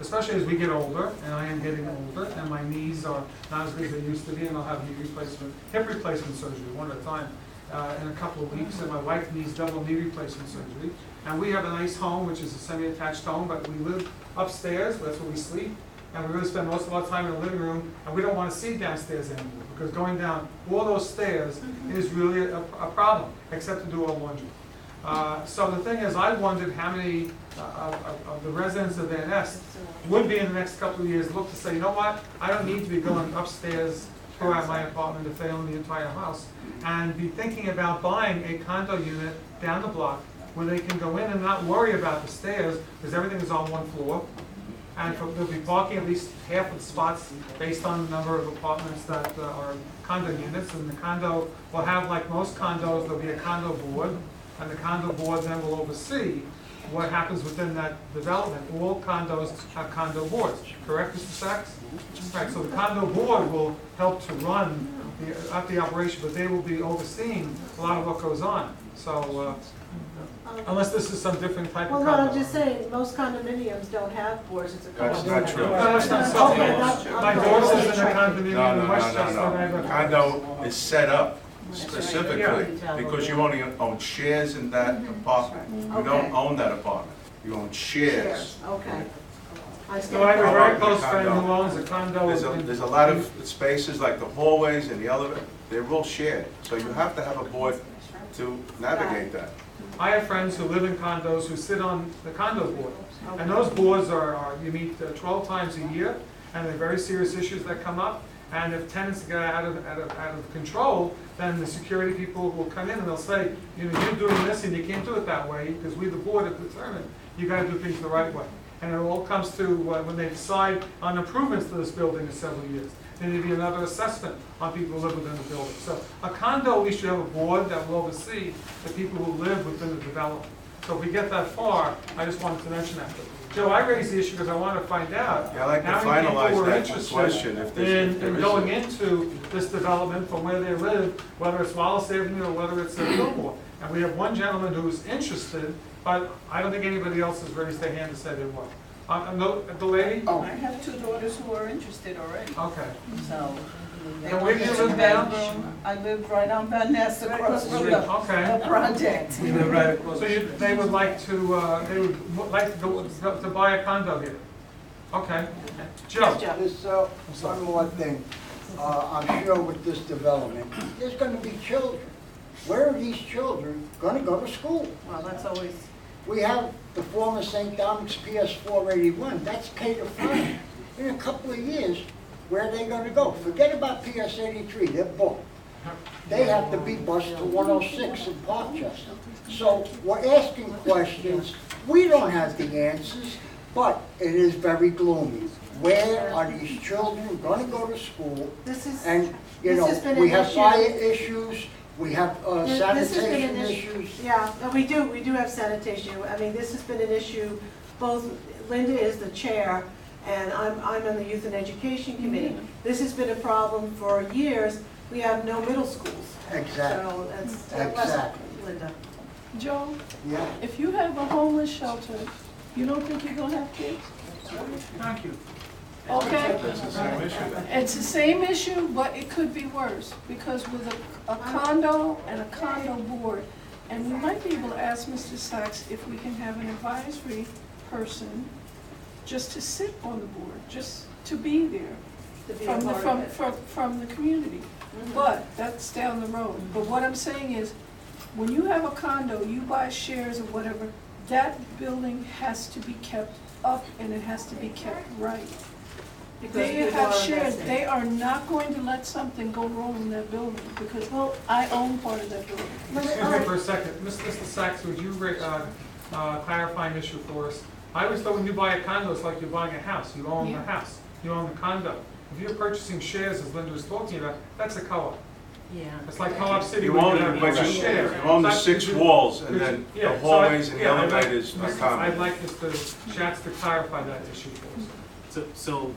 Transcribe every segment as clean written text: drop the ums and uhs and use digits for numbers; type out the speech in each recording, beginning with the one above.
especially as we get older, and I am getting older, and my knees are not as good as they used to be, and I'll have hip replacement surgery, one at a time, in a couple of weeks, and my wife needs double knee replacement surgery. And we have a nice home, which is a semi-attached home, but we live upstairs, that's where we sleep, and we really spend most of our time in the living room, and we don't want to see downstairs anymore, because going down all those stairs is really a problem, except to do our laundry. So the thing is, I wondered how many of the residents of Van Nest would be in the next couple of years look to say, you know what, I don't need to be going upstairs throughout my apartment if they own the entire house, and be thinking about buying a condo unit down the block where they can go in and not worry about the stairs, because everything is on one floor. And there'll be parking at least half of the spots based on the number of apartments that are condo units. And the condo will have, like most condos, there'll be a condo board, and the condo board then will oversee what happens within that development. All condos have condo boards, correct, Mr. Sachs? Right, so the condo board will help to run the operation, but they will be overseeing a lot of what goes on. So, unless this is some different type of condo. Well, no, I'm just saying, most condominiums don't have boards, it's a condo. That's not true. No, that's not something. Okay, that's- My daughter lives in a condominium in No. Westchester. and I have a- Condo is set up specifically because you only own shares in that apartment. You Okay. don't own that apartment. You own shares. Okay. I So I have a stand. very close friend who owns a condo. There's a lot of spaces like the hallways and the elevator, they're all shared. So you have to have a board to navigate that. I have friends who live in condos who sit on the condo board. And those boards you meet 12 times a year, and there are very serious issues that come up. And if tenants get out of control, then the security people will come in and they'll say, you know, you're doing this and you can't do it that way, because we, the board, have determined you got to do things the right way. And it all comes to when they decide on improvements to this building in several years. Then there'll be another assessment on people who live within the building. So a condo, we should have a board that will oversee the people who live within the development. So if we get that far, I just wanted to mention that. But Joe, I raised the issue because I want to find out Yeah, I'd like to how many people finalize were that interested question if there in is going a- into this development from where they live, whether it's Wallace Avenue or whether it's a Gilmore. And we have one gentleman who's interested, but I don't think anybody else has raised their hand to say they were. No, the lady? Oh, I have two daughters who are interested already, Okay. so. they And where do you want a live now? two-bedroom. I live right on Van Nest across the street, Okay. the project. So they would like to buy a condo here? Okay. Joe? Just one more thing. I'm sure with this development, there's gonna be children. Where are these children gonna go to school? Well, that's always, We have the former St. Dominic's PS 481, that's K to 5. In a couple of years, where are they gonna go? Forget about PS 83, they're booked. They have to be bused to 106 in Parkchester. So we're asking questions, we don't have the answers, but it is very gloomy. Where are these children gonna go to school? this is, And, you This has been know, we an have issue. fire issues, we have this has been an sanitation issue. issues. Yeah, and we do have sanitation. I mean, this has been an issue, both, Linda is the chair, and I'm on the Youth and Education Committee. This has been a problem for years. We have no middle schools. Exactly. So that's, Exactly. Linda. Joe, Yeah. if you have a homeless shelter, you don't think you're gonna have kids? Thank you. Okay? That's the same issue then. It's the same issue, but it could be worse, because with a condo and a condo board, and we might be able to ask Mr. Sachs if we can have an advisory person just to sit on the board, just to be there To be a part of it. from the community. But that's down the road. But what I'm saying is, when you have a condo, you buy shares or whatever, that building has to be kept up and it has to be kept right. Because They people have are shares, investing. they are not going to let something go wrong in that building, because, well, I own part of that building. Excuse me for a second. Mr. Sachs, would you clarify an issue for us? I always thought when you buy a condo, it's like you're buying a house. You own the Yeah. house. You own the condo. If you're purchasing shares, as Linda was talking about, that's a co-op. Yeah. It's like co-op city. You where own, have but a you share. own the So I- 6 could you- walls and could you- then yeah, the so hallways and the yeah, I'd like- elevators are I'd common. like Mr. Schatz to clarify that issue for us. So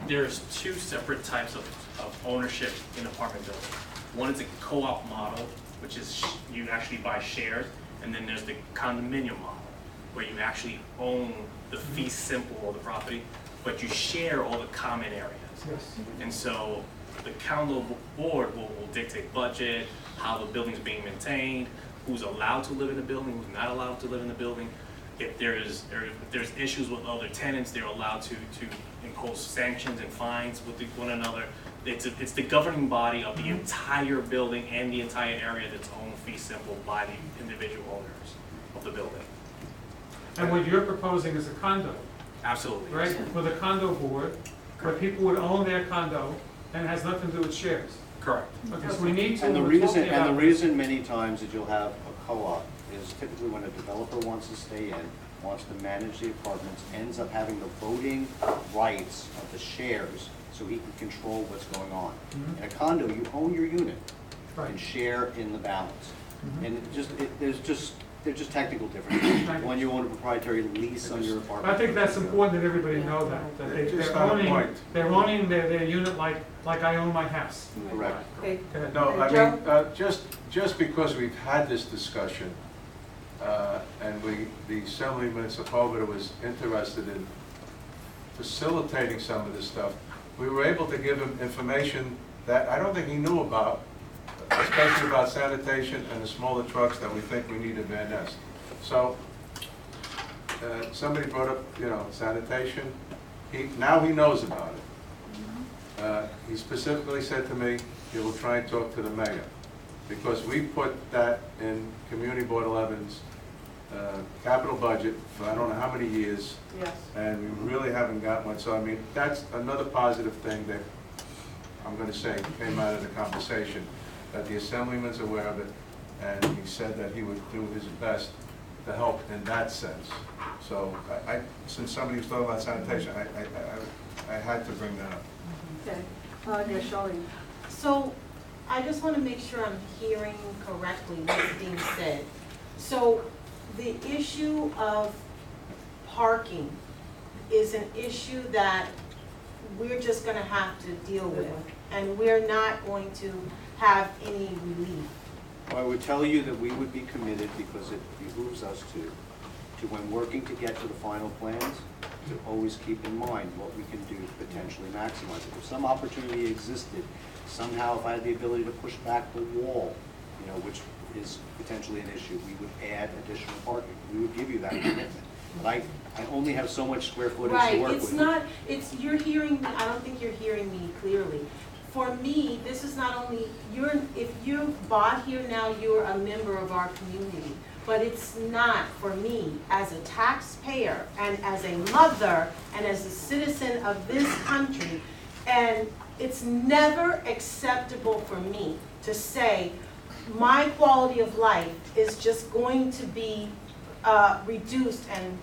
there's two separate types of ownership in apartment buildings. One is a co-op model, which is you actually buy shares, and then there's the condominium model, where you actually own the fee simple of the property, but you share all the common areas. Yes. And so the condo board will dictate budget, how the building's being maintained, who's allowed to live in the building, who's not allowed to live in the building. If there's issues with other tenants, they're allowed to impose sanctions and fines with one another. It's the governing body of the entire building and the entire area that's owned fee simple by the individual owners of the building. And what you're proposing is a condo, Absolutely. right? With a condo board, where people would own their condo, and it has nothing to do with shares. Correct. Okay, so we need to. And the we're reason, talking and the about- reason many times that you'll have a co-op is typically when a developer wants to stay in, wants to manage the apartments, ends up having the voting rights of the shares so he can control what's going on. Mhm. In a condo, you own your unit Right. and share in the balance. Mhm. And there's just technical differences. One, you own a proprietary lease on your apartment. I think that's important that everybody know that Just they're on a owning, point. they're owning their unit like I own my house. Correct. Okay, Go ahead. No, I Joe? mean, just because we've had this discussion, and the Assemblyman Sepulveda was interested in facilitating some of this stuff, we were able to give him information that I don't think he knew about, especially about sanitation and the smaller trucks that we think we need at Van Nest. So, somebody brought up, sanitation, now he knows about it. He specifically said to me, he will try and talk to the mayor, because we put that in Community Board 11's capital budget for I don't know how many years, yes. and we really haven't got one. So I mean, that's another positive thing that I'm going to say came out of the conversation, that the Assemblyman's aware of it, and he said that he would do his best to help in that sense. So since somebody was talking about sanitation, I had to bring that up. Okay, yeah, Charlene. So I just want to make sure I'm hearing correctly what's being said. So the issue of parking is an issue that we're just going to have to deal with, and we're not going to have any relief. I would tell you that we would be committed, because it behooves us to when working to get to the final plans, to always keep in mind what we can do to potentially maximize it. If some opportunity existed, somehow if I had the ability to push back the wall, which is potentially an issue, we would add additional parking. We would give you that commitment. But I only have so much square footage to Right, work with. it's not, you're hearing me, I don't think you're hearing me clearly. For me, this is not only, if you bought here now, you're a member of our community. But it's not for me as a taxpayer and as a mother and as a citizen of this country. And it's never acceptable for me to say my quality of life is just going to be reduced and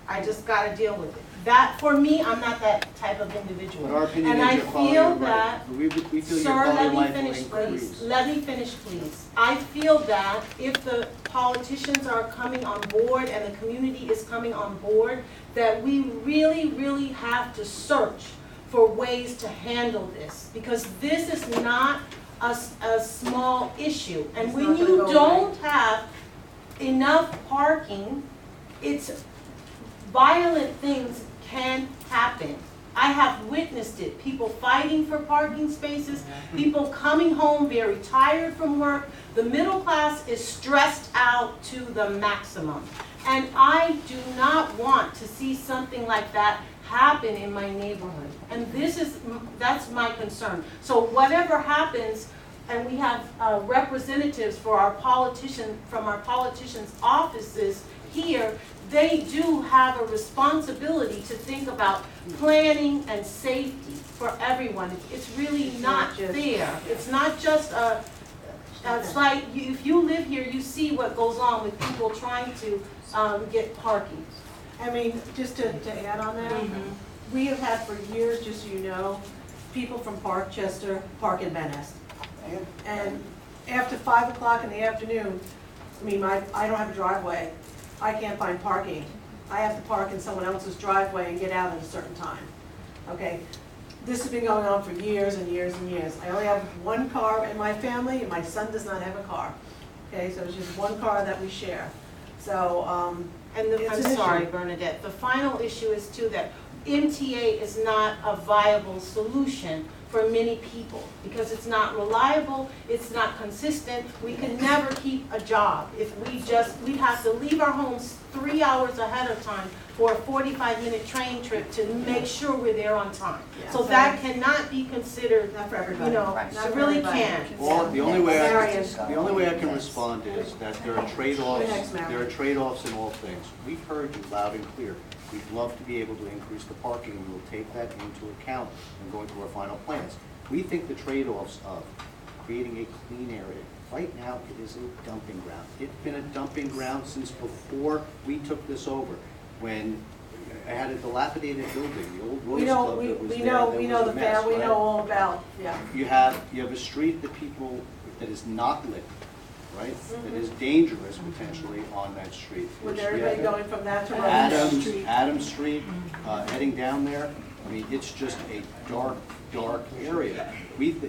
I just got to deal with it. That, for me, I'm not that type of individual. But our opinion And is I your quality feel of life. that, We feel your sir, quality let of me life will finish, please. increase. Let me finish, please. I feel that if the politicians are coming on board and the community is coming on board, that we really, really have to search for ways to handle this. Because this is not a small issue. And It's when not gonna you go don't have enough parking, it's violent things can happen. I have witnessed it, people fighting for parking spaces, people coming home very tired from work. The middle class is stressed out to the maximum. And I do not want to see something like that happen in my neighborhood. And that's my concern. So whatever happens, and we have representatives for our from our politicians' offices here, they do have a responsibility to think about planning and safety for everyone. It's really not fair. It's not just it's like, if you live here, you see what goes on with people trying to get parking. I mean, just to add on that, we have had for years, just so you know, people from Parkchester park in Van Nest. And after 5 o'clock in the afternoon, I mean, I don't have a driveway. I can't find parking. I have to park in someone else's driveway and get out at a certain time. Okay? This has been going on for years and years and years. I only have one car in my family, and my son does not have a car. Okay, so it's just one car that we share. So And It's I'm an sorry, issue. Bernadette, the final issue is too that MTA is not a viable solution for many people because it's not reliable, it's not consistent. We can never keep a job if we'd have to leave our homes 3 hours ahead of time for a 45-minute train trip to make sure we're there on time. Yeah. So that cannot be considered, Not for you everybody. know, Not it for really everybody. can't. Well, the only way I can Yes. respond is that there are Thanks, trade-offs, Mary. there are trade-offs in all things. We've heard you loud and clear. We'd love to be able to increase the parking, and we will take that into account when going through our final plans. We think the trade-offs of creating a clean area, right now, it is a dumping ground. It's been a dumping ground since before we took this over, when I had a dilapidated building, the old We Rose know, Club we that was we there, know, that we was know a the mess, fair, we right? know all about, yeah. You have a street that people, that is not lit, right? That is dangerous potentially on that street. With We everybody have going from that to Rose Street. Adams Street, heading down there, I mean, it's just a dark, dark area.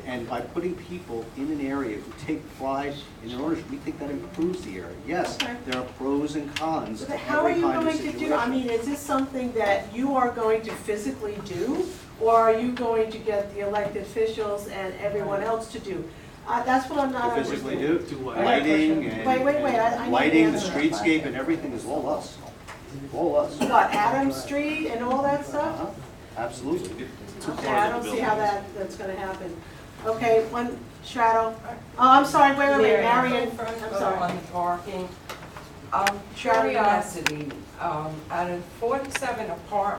And by putting people in an area who take pride in their ownership, we think that improves the area. Yes, Okay. there are pros and cons But to how are every you kind of going to situation. do, I mean, is this something that you are going to physically do? Or are you going to get the elected officials and everyone else to do? That's what I'm not To physically understanding. do, what? lighting Wait, I need and to lighting, the answer that. streetscape and everything is all us. All us. What, Adams Street and all that stuff? Uh-huh. Absolutely. Okay, I don't see how that's gonna happen. Okay, one, Strato. Oh, I'm sorry, wait, Marion, I'm sorry. On the parking, Sharon, curiosity, out of 47 apartments,